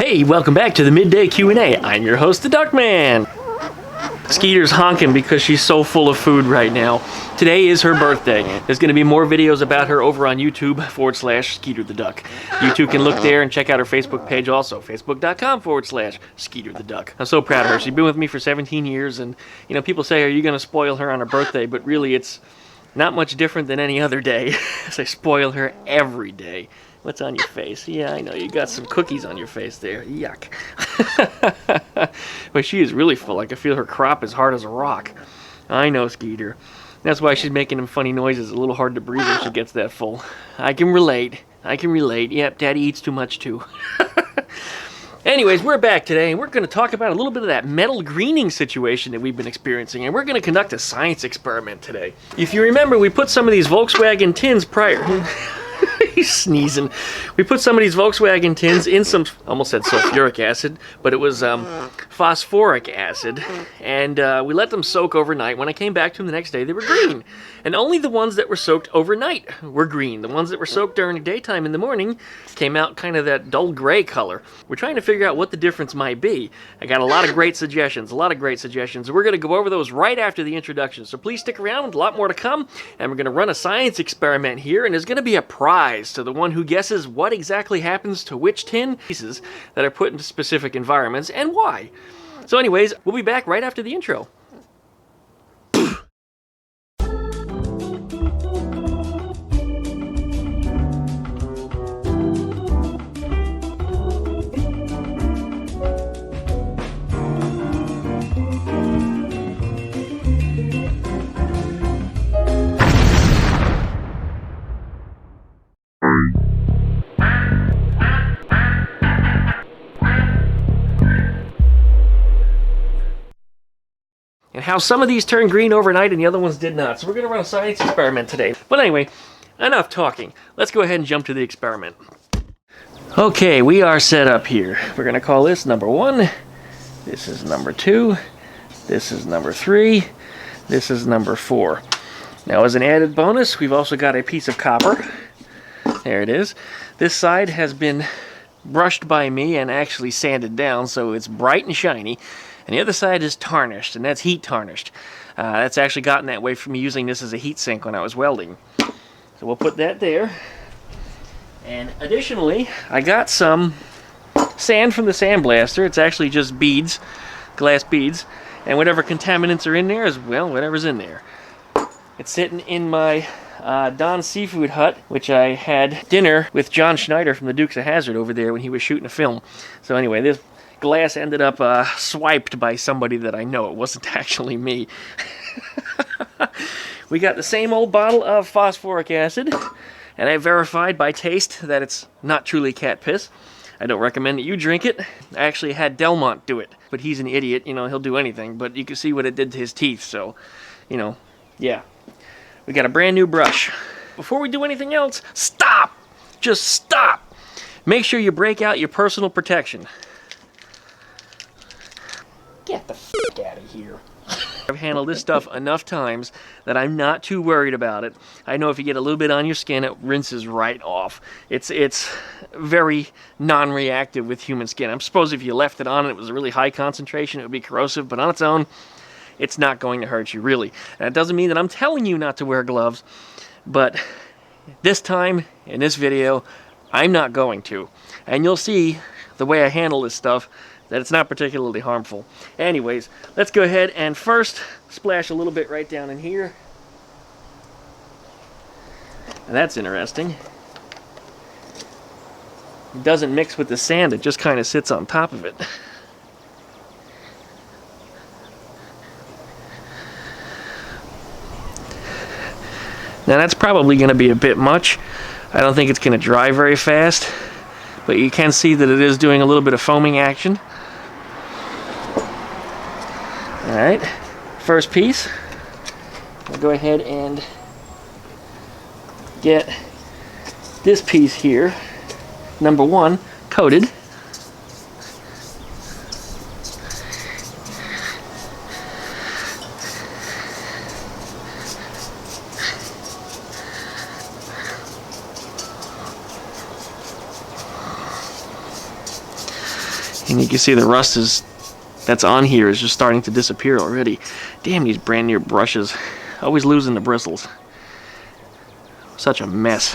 Hey, welcome back to the Midday Q&A. I'm your host, the Duckman. Skeeter's honking because she's so full of food right now. Today is her birthday. There's going to be more videos about her over on YouTube/Skeeter the Duck. You too can look there and check out her Facebook page also, facebook.com/Skeeter the Duck. I'm so proud of her. She's been with me for 17 years, and you know, people say, are you going to spoil her on her birthday? But really, it's not much different than any other day, as I spoil her every day. What's on your face? Yeah, I know, you got some cookies on your face there. Yuck. But she is really full. I can feel her crop as hard as a rock. I know, Skeeter. That's why she's making them funny noises. A little hard to breathe when she gets that full. I can relate. Yep, Daddy eats too much too. Anyways, we're back today, and we're going to talk about a little bit of that metal greening situation that we've been experiencing, and we're going to conduct a science experiment today. If you remember, we put some of these Volkswagen tins prior... He's sneezing. We put some of these Volkswagen tins in some, almost said sulfuric acid, but it was phosphoric acid, and we let them soak overnight. When I came back to them the next day, they were green. And only the ones that were soaked overnight were green. The ones that were soaked during the daytime in the morning came out kind of that dull gray color. We're trying to figure out what the difference might be. I got a lot of great suggestions, We're going to go over those right after the introduction. So please stick around, a lot more to come, and we're going to run a science experiment here, and there's going to be a prize to the one who guesses what exactly happens to which tin pieces that are put into specific environments and why. So anyways, we'll be back right after the intro. And how some of these turned green overnight and the other ones did not. So we're going to run a science experiment today. But anyway, enough talking. Let's go ahead and jump to the experiment. Okay, we are set up here. We're going to call this number 1. This is number 2. This is number 3. This is number 4. Now, as an added bonus, we've also got a piece of copper. There it is. This side has been brushed by me and actually sanded down, so it's bright and shiny. And the other side is tarnished, and that's heat tarnished. That's actually gotten that way from me using this as a heat sink when I was welding. So we'll put that there. And additionally, I got some sand from the sandblaster. It's actually just beads, glass beads. And whatever contaminants are in there is, well, whatever's in there. It's sitting in my Don's Seafood Hut, which I had dinner with John Schneider from the Dukes of Hazzard over there when he was shooting a film. So anyway, this glass ended up swiped by somebody that I know. It wasn't actually me. We got the same old bottle of phosphoric acid, and I verified by taste that it's not truly cat piss. I don't recommend that you drink it. I actually had Delmont do it, but he's an idiot. You know, he'll do anything, but you can see what it did to his teeth, so, you know, yeah. We got a brand new brush. Before we do anything else, stop! Just stop! Make sure you break out your personal protection. Get the f*** out of here. I've handled this stuff enough times that I'm not too worried about it. I know if you get a little bit on your skin, it rinses right off. It's very non-reactive with human skin. I suppose if you left it on and it was a really high concentration, it would be corrosive, but on its own, it's not going to hurt you, really. And it doesn't mean that I'm telling you not to wear gloves, but this time, in this video, I'm not going to. And you'll see the way I handle this stuff that it's not particularly harmful. Anyways, let's go ahead and first splash a little bit right down in here. And that's interesting. It doesn't mix with the sand, it just kind of sits on top of it. Now that's probably going to be a bit much. I don't think it's going to dry very fast, but you can see that it is doing a little bit of foaming action. Alright, first piece. I'll go ahead and get this piece here, number 1, coated. And you can see the rust that's on here is just starting to disappear already. Damn, these brand new brushes. Always losing the bristles. Such a mess.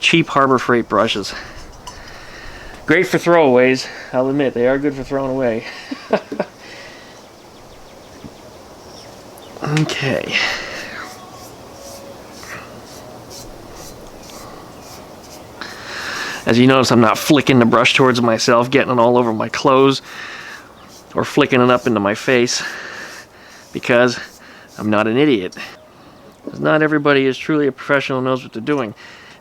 Cheap Harbor Freight brushes. Great for throwaways. I'll admit, they are good for throwing away. Okay. As you notice, I'm not flicking the brush towards myself, getting it all over my clothes, or flicking it up into my face, because I'm not an idiot. Because not everybody is truly a professional and knows what they're doing.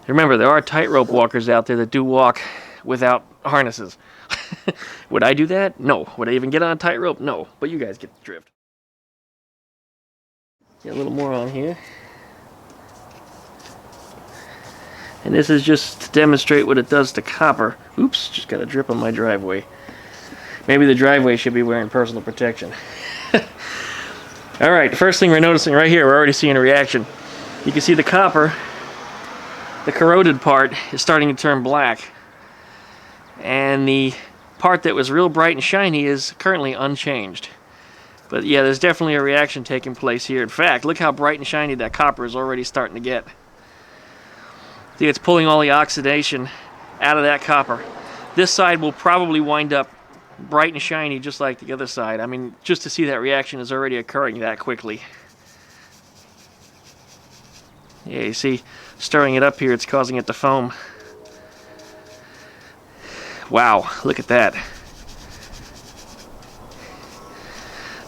Remember, there are tightrope walkers out there that do walk without harnesses. Would I do that? No. Would I even get on a tightrope? No. But you guys get the drift. Get a little more on here. And this is just to demonstrate what it does to copper. Oops, just got a drip on my driveway. Maybe the driveway should be wearing personal protection. Alright, the first thing we're noticing right here, we're already seeing a reaction. You can see the copper, the corroded part, is starting to turn black. And the part that was real bright and shiny is currently unchanged. But yeah, there's definitely a reaction taking place here. In fact, look how bright and shiny that copper is already starting to get. See, it's pulling all the oxidation out of that copper. This side will probably wind up bright and shiny just like the other side. I mean, just to see that reaction is already occurring that quickly. Yeah, you see, stirring it up here, it's causing it to foam. Wow, look at that.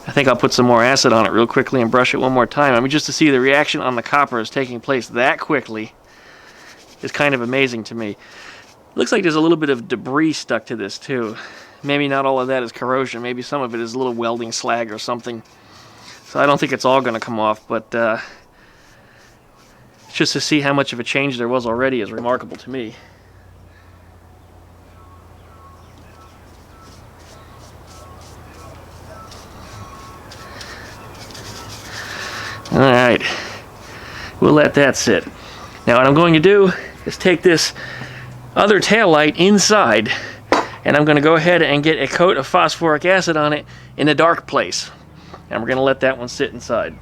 I think I'll put some more acid on it real quickly and brush it one more time. I mean, just to see the reaction on the copper is taking place that quickly is kind of amazing to me. Looks like there's a little bit of debris stuck to this too. Maybe not all of that is corrosion. Maybe some of it is a little welding slag or something. So I don't think it's all going to come off, but just to see how much of a change there was already is remarkable to me. Alright, we'll let that sit. Now what I'm going to do is take this other taillight inside, and I'm going to go ahead and get a coat of phosphoric acid on it in a dark place. And we're going to let that one sit inside.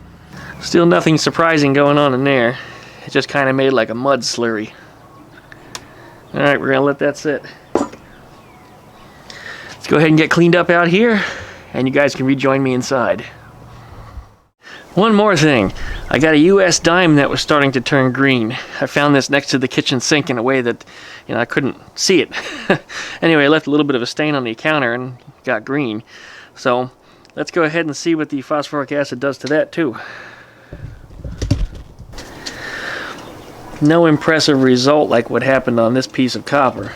Still nothing surprising going on in there. It just kind of made like a mud slurry. Alright, we're going to let that sit. Let's go ahead and get cleaned up out here, and you guys can rejoin me inside. One more thing, I got a US dime that was starting to turn green. I found this next to the kitchen sink in a way that, I couldn't see it. Anyway, I left a little bit of a stain on the counter and got green. So, let's go ahead and see what the phosphoric acid does to that too. No impressive result like what happened on this piece of copper.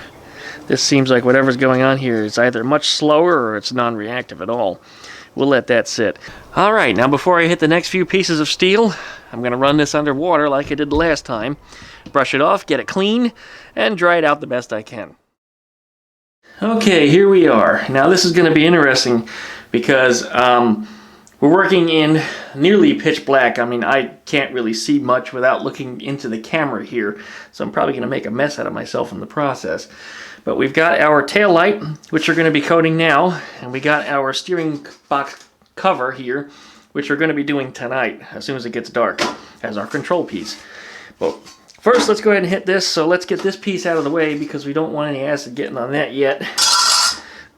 This seems like whatever's going on here is either much slower or it's non-reactive at all. We'll let that sit. Alright, now before I hit the next few pieces of steel, I'm going to run this under water like I did the last time. Brush it off, get it clean, and dry it out the best I can. Okay, here we are. Now this is going to be interesting because we're working in nearly pitch black. I mean, I can't really see much without looking into the camera here, so I'm probably going to make a mess out of myself in the process. But we've got our tail light, which we're going to be coating now, and we got our steering box cover here, which we're going to be doing tonight as soon as it gets dark, as our control piece. But first, let's go ahead and hit this. So let's get this piece out of the way because we don't want any acid getting on that yet.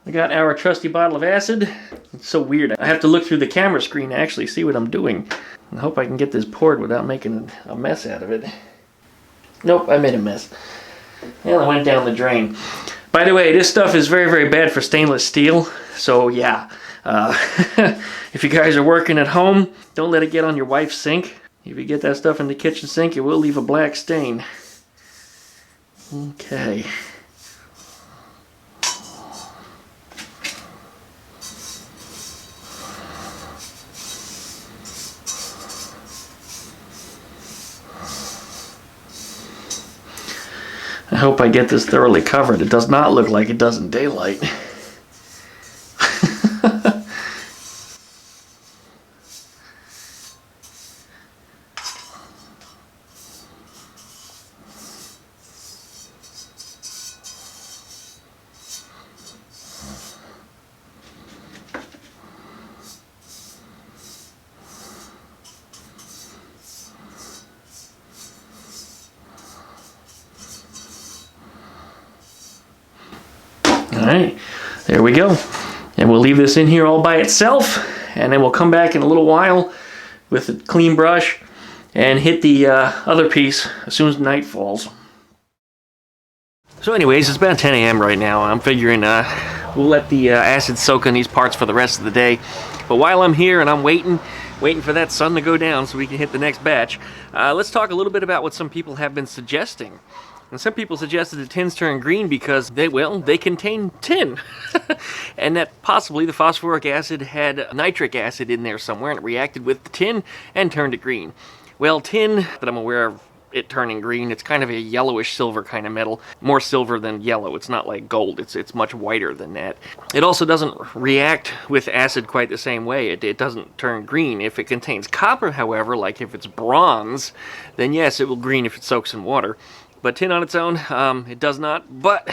We got our trusty bottle of acid. It's so weird. I have to look through the camera screen to actually see what I'm doing. I hope I can get this poured without making a mess out of it. Nope, I made a mess. Well, it went down the drain. By the way, this stuff is very, very bad for stainless steel. So yeah, if you guys are working at home, don't let it get on your wife's sink. If you get that stuff in the kitchen sink, it will leave a black stain. Okay. I hope I get this thoroughly covered. It does not look like it does in daylight. Alright, there we go. And we'll leave this in here all by itself, and then we'll come back in a little while with a clean brush and hit the other piece as soon as night falls. So anyways, it's about 10 a.m. right now. I'm figuring we'll let the acid soak in these parts for the rest of the day. But while I'm here and I'm waiting for that sun to go down so we can hit the next batch, let's talk a little bit about what some people have been suggesting. And some people suggested the tins turn green because they contain tin. And that possibly the phosphoric acid had nitric acid in there somewhere and it reacted with the tin and turned it green. Well, tin that I'm aware of it turning green, it's kind of a yellowish silver kind of metal, more silver than yellow. It's not like gold, it's much whiter than that. It also doesn't react with acid quite the same way. It doesn't turn green. If it contains copper, however, like if it's bronze, then yes, it will green if it soaks in water. But tin on its own, it does not. But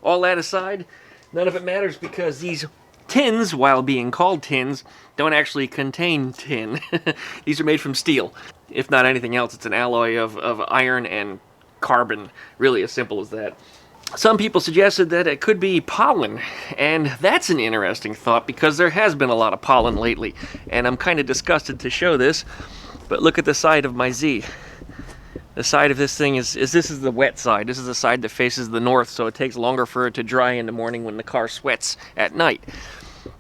all that aside, none of it matters because these tins, while being called tins, don't actually contain tin. These are made from steel. If not anything else, it's an alloy of iron and carbon. Really as simple as that. Some people suggested that it could be pollen, and that's an interesting thought because there has been a lot of pollen lately, and I'm kind of disgusted to show this, but look at the side of my Z. The side of this thing this is the wet side. This is the side that faces the north, so it takes longer for it to dry in the morning when the car sweats at night.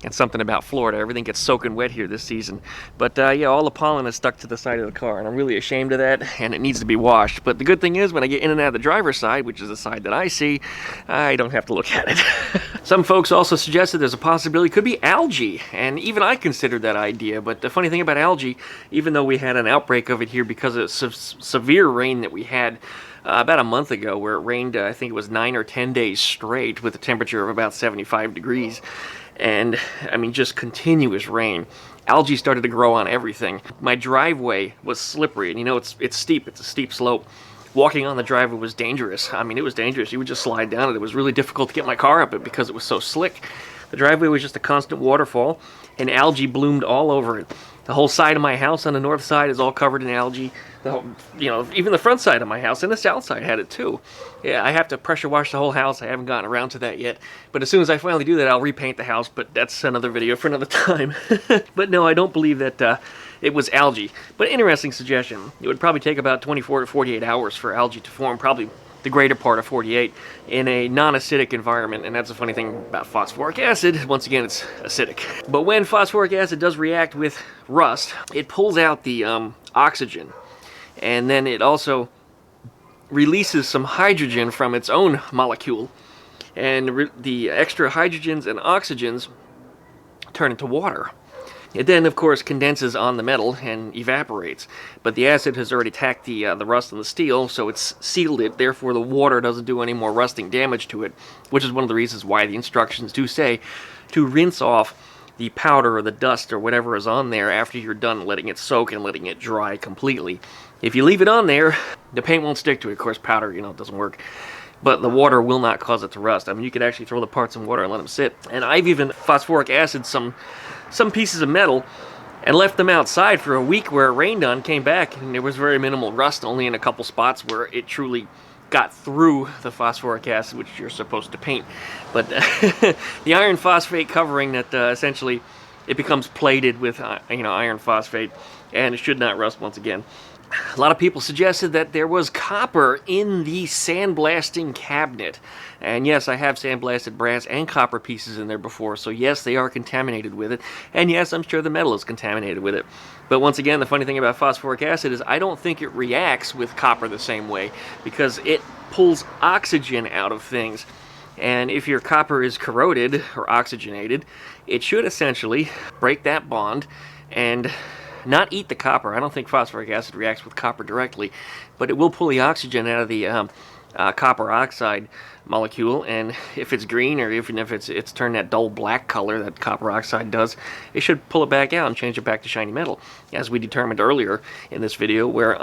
It's something about Florida. Everything gets soaking wet here this season. But yeah, all the pollen is stuck to the side of the car, and I'm really ashamed of that, and it needs to be washed. But the good thing is, when I get in and out of the driver's side, which is the side that I see, I don't have to look at it. Some folks also suggested there's a possibility it could be algae, and even I considered that idea. But the funny thing about algae, even though we had an outbreak of it here because of severe rain that we had about a month ago, where it rained, I think it was 9 or 10 days straight with a temperature of about 75 degrees. And I mean, just continuous rain. Algae started to grow on everything. My driveway was slippery, and you know, it's steep. It's a steep slope. Walking on the driveway was dangerous. I mean, it was dangerous. You would just slide down it. It was really difficult to get my car up it because it was so slick. The driveway was just a constant waterfall, and algae bloomed all over it. The whole side of my house on the north side is all covered in algae. Even the front side of my house and the south side had it too. Yeah, I have to pressure wash the whole house. I haven't gotten around to that yet. But as soon as I finally do that, I'll repaint the house. But that's another video for another time. But no, I don't believe that it was algae. But interesting suggestion. It would probably take about 24 to 48 hours for algae to form, probably the greater part of 48, in a non-acidic environment. And that's the funny thing about phosphoric acid. Once again, it's acidic. But when phosphoric acid does react with rust, it pulls out the oxygen. And then it also releases some hydrogen from its own molecule. And the extra hydrogens and oxygens turn into water. It then, of course, condenses on the metal and evaporates. But the acid has already attacked the rust on the steel, so it's sealed it. Therefore, the water doesn't do any more rusting damage to it, which is one of the reasons why the instructions do say to rinse off the powder or the dust or whatever is on there after you're done letting it soak and letting it dry completely. If you leave it on there, the paint won't stick to it. Of course, powder, it doesn't work. But the water will not cause it to rust. I mean, you could actually throw the parts in water and let them sit. And I've even phosphoric acid some pieces of metal and left them outside for a week where it rained on, came back, and there was very minimal rust, only in a couple spots where it truly got through the phosphoric acid, which you're supposed to paint. But the iron phosphate covering that essentially it becomes plated with iron phosphate, and it should not rust once again. A lot of people suggested that there was copper in the sandblasting cabinet. And yes, I have sandblasted brass and copper pieces in there before, so yes, they are contaminated with it. And yes, I'm sure the metal is contaminated with it. But once again, the funny thing about phosphoric acid is I don't think it reacts with copper the same way, because it pulls oxygen out of things. And if your copper is corroded or oxygenated, it should essentially break that bond and not eat the copper. I don't think phosphoric acid reacts with copper directly, but it will pull the oxygen out of the copper oxide molecule, and if it's green, or even if it's turned that dull black color that copper oxide does, it should pull it back out and change it back to shiny metal, as we determined earlier in this video, where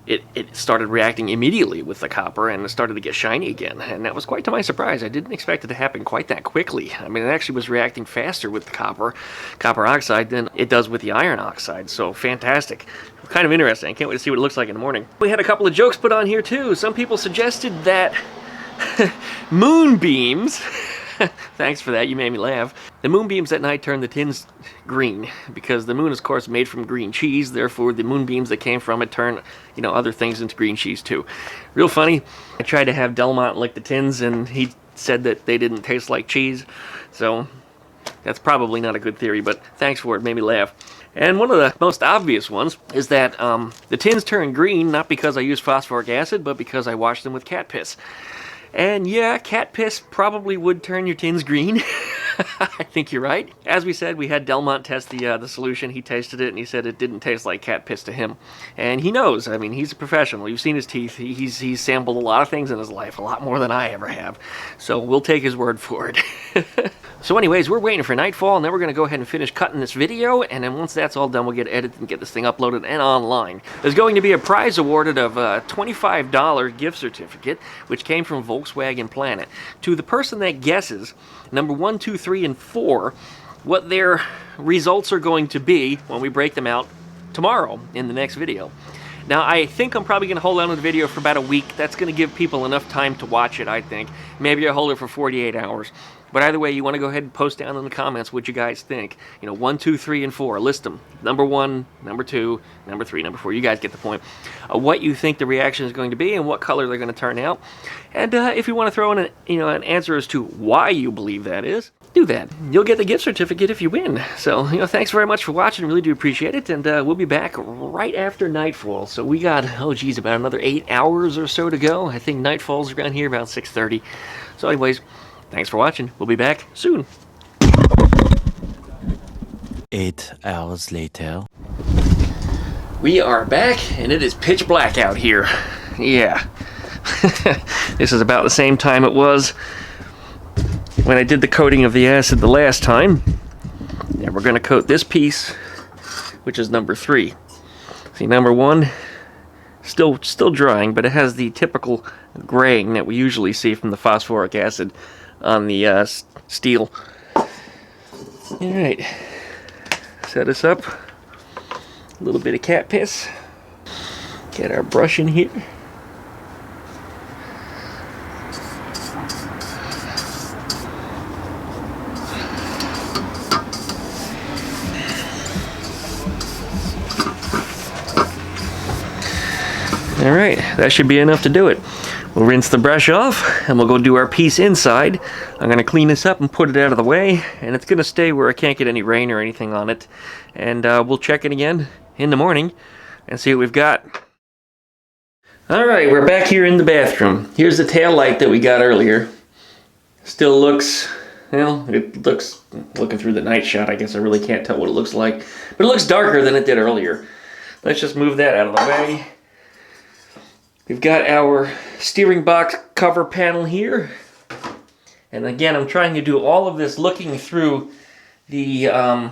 it started reacting immediately with the copper and it started to get shiny again. And that was quite to my surprise. I didn't expect it to happen quite that quickly. I mean, it actually was reacting faster with the copper oxide than it does with the iron oxide. So fantastic. Kind of interesting. I can't wait to see what it looks like in the morning. We had a couple of jokes put on here too. Some people suggested that moonbeams Thanks for that, you made me laugh. The moonbeams at night turn the tins green, because the moon is, of course, made from green cheese, therefore the moonbeams that came from it turn, you know, other things into green cheese too. Real funny, I tried to have Delmont lick the tins, and he said that they didn't taste like cheese, so that's probably not a good theory, but thanks for it, made me laugh. And one of the most obvious ones is that the tins turn green not because I use phosphoric acid, but because I wash them with cat piss. And yeah, cat piss probably would turn your tins green. I think you're right. As we said, we had Delmont test the solution. He tasted it, and he said it didn't taste like cat piss to him. And he knows. I mean, he's a professional. You've seen his teeth. He's sampled a lot of things in his life, a lot more than I ever have. So we'll take his word for it. So anyways, we're waiting for nightfall, and then we're going to go ahead and finish cutting this video, and then once that's all done, we'll get edited and get this thing uploaded and online. There's going to be a prize awarded of a $25 gift certificate, which came from Volkswagen Planet, to the person that guesses number 1, 2, 3, and 4, what their results are going to be when we break them out tomorrow in the next video. Now, I think I'm probably going to hold on to the video for about a week. That's going to give people enough time to watch it, I think. Maybe I'll hold it for 48 hours. But either way, you want to go ahead and post down in the comments what you guys think. You know, 1, 2, 3, and 4. List them. Number 1, number 2, number 3, number 4. You guys get the point. What you think the reaction is going to be and what color they're going to turn out. And if you want to throw in an answer as to why you believe that is, do that. You'll get the gift certificate if you win. So, thanks very much for watching. Really do appreciate it. And we'll be back right after nightfall. So we got, about another 8 hours or so to go. I think nightfall's around here about 6:30. So anyways, thanks for watching. We'll be back soon. 8 hours later. We are back, and it is pitch black out here. Yeah. This is about the same time it was when I did the coating of the acid the last time. And we're going to coat this piece, which is number 3. See, number 1, still drying, but it has the typical graying that we usually see from the phosphoric acid on the steel. Alright, set us up. A little bit of cat piss. Get our brush in here. Alright, that should be enough to do it. We'll rinse the brush off, and we'll go do our piece inside. I'm going to clean this up and put it out of the way, and it's going to stay where I can't get any rain or anything on it. And we'll check it again in the morning and see what we've got. Alright, we're back here in the bathroom. Here's the tail light that we got earlier. Still looks, it looks, looking through the night shot, I guess I really can't tell what it looks like. But it looks darker than it did earlier. Let's just move that out of the way. We've got our steering box cover panel here. And again, I'm trying to do all of this looking through the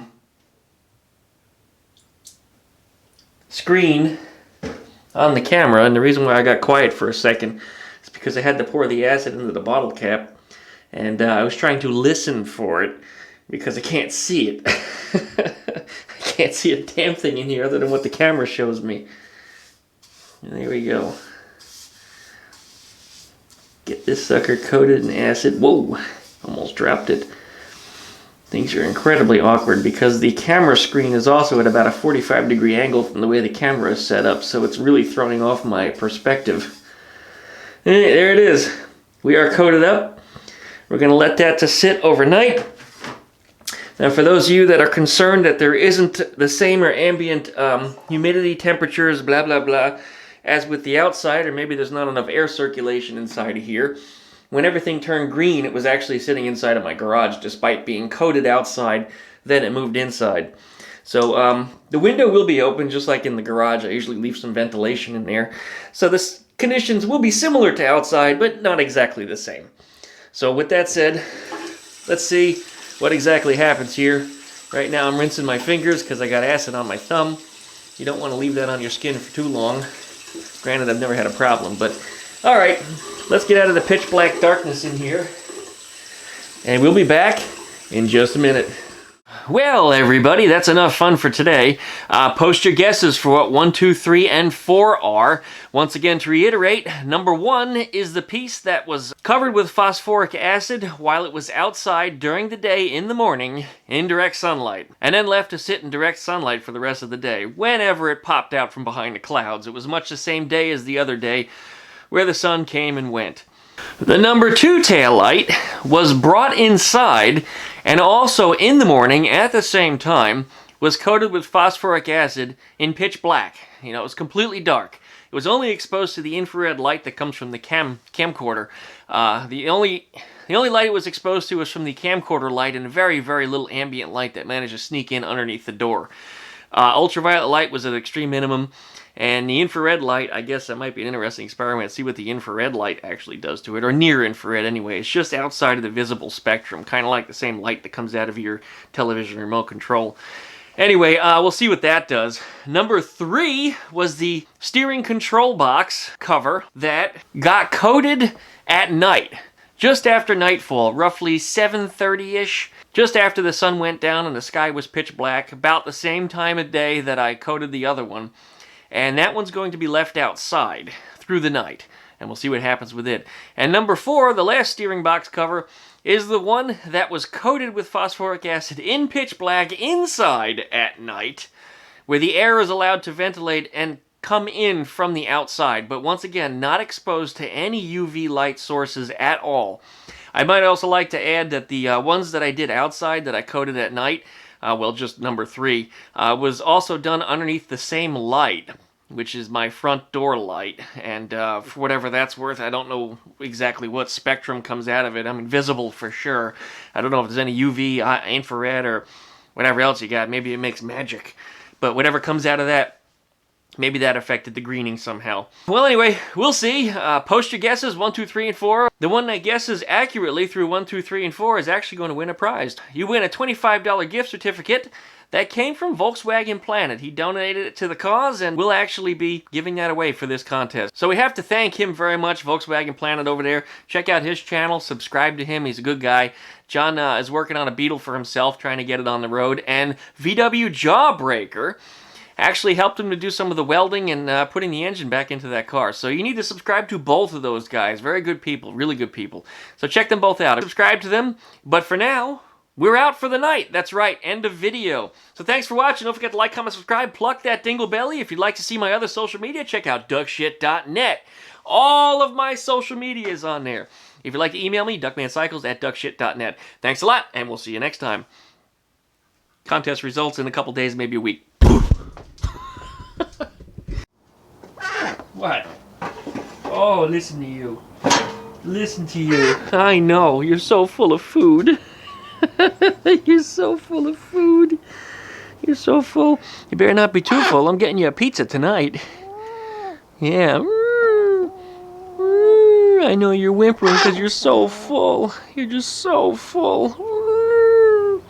screen on the camera. And the reason why I got quiet for a second is because I had to pour the acid into the bottle cap. And I was trying to listen for it because I can't see it. I can't see a damn thing in here other than what the camera shows me. And there we go. Get this sucker coated in acid. Whoa, almost dropped it. Things are incredibly awkward because the camera screen is also at about a 45-degree angle from the way the camera is set up, so it's really throwing off my perspective. And there it is. We are coated up. We're going to let that to sit overnight. Now, for those of you that are concerned that there isn't the same or ambient humidity, temperatures, blah, blah, blah, as with the outside, or maybe there's not enough air circulation inside of here. When everything turned green, it was actually sitting inside of my garage, despite being coated outside, then it moved inside. So the window will be open, just like in the garage. I usually leave some ventilation in there. So the conditions will be similar to outside, but not exactly the same. So with that said, let's see what exactly happens here. Right now I'm rinsing my fingers because I got acid on my thumb. You don't want to leave that on your skin for too long. Granted, I've never had a problem, but alright, let's get out of the pitch black darkness in here. And we'll be back in just a minute. Well, everybody, that's enough fun for today. Post your guesses for what 1, 2, 3, and 4 are. Once again, to reiterate, number 1 is the piece that was covered with phosphoric acid while it was outside during the day in the morning in direct sunlight, and then left to sit in direct sunlight for the rest of the day, whenever it popped out from behind the clouds. It was much the same day as the other day, where the sun came and went. The number 2 taillight was brought inside and also in the morning at the same time was coated with phosphoric acid in pitch black. You know, it was completely dark. It was only exposed to the infrared light that comes from the camcorder. The only light it was exposed to was from the camcorder light and very, very little ambient light that managed to sneak in underneath the door. Ultraviolet light was at extreme minimum. And the infrared light, I guess that might be an interesting experiment. See what the infrared light actually does to it, or near infrared anyway. It's just outside of the visible spectrum, kind of like the same light that comes out of your television remote control. Anyway, we'll see what that does. Number 3 was the steering control box cover that got coated at night, just after nightfall, roughly 7:30-ish. Just after the sun went down and the sky was pitch black, about the same time of day that I coated the other one. And that one's going to be left outside through the night. And we'll see what happens with it. And number 4, the last steering box cover, is the one that was coated with phosphoric acid in pitch black inside at night, where the air is allowed to ventilate and come in from the outside, but once again, not exposed to any UV light sources at all. I might also like to add that the ones that I did outside that I coated at night, well, just number 3, was also done underneath the same light, which is my front door light. And for whatever that's worth, I don't know exactly what spectrum comes out of it. I mean, visible for sure. I don't know if there's any UV, infrared, or whatever else you got. Maybe it makes magic. But whatever comes out of that, maybe that affected the greening somehow. Well, anyway, we'll see. Post your guesses, 1, 2, 3, and 4. The one that guesses accurately through 1, 2, 3, and 4 is actually going to win a prize. You win a $25 gift certificate that came from Volkswagen Planet. He donated it to the cause, and we'll actually be giving that away for this contest. So we have to thank him very much, Volkswagen Planet over there. Check out his channel, subscribe to him, he's a good guy. John is working on a Beetle for himself, trying to get it on the road, and VW Jawbreaker actually helped him to do some of the welding and putting the engine back into that car. So you need to subscribe to both of those guys. Very good people, really good people. So check them both out. Subscribe to them, but for now, we're out for the night. That's right, end of video. So thanks for watching. Don't forget to like, comment, subscribe, pluck that dingle belly. If you'd like to see my other social media, check out duckshit.net. All of my social media is on there. If you'd like to email me, duckmancycles@duckshit.net. Thanks a lot, and we'll see you next time. Contest results in a couple days, maybe a week. What? Oh, listen to you. Listen to you. I know, you're so full of food. You're so full of food. You're so full. You better not be too full. I'm getting you a pizza tonight. Yeah. I know you're whimpering because you're so full. You're just so full.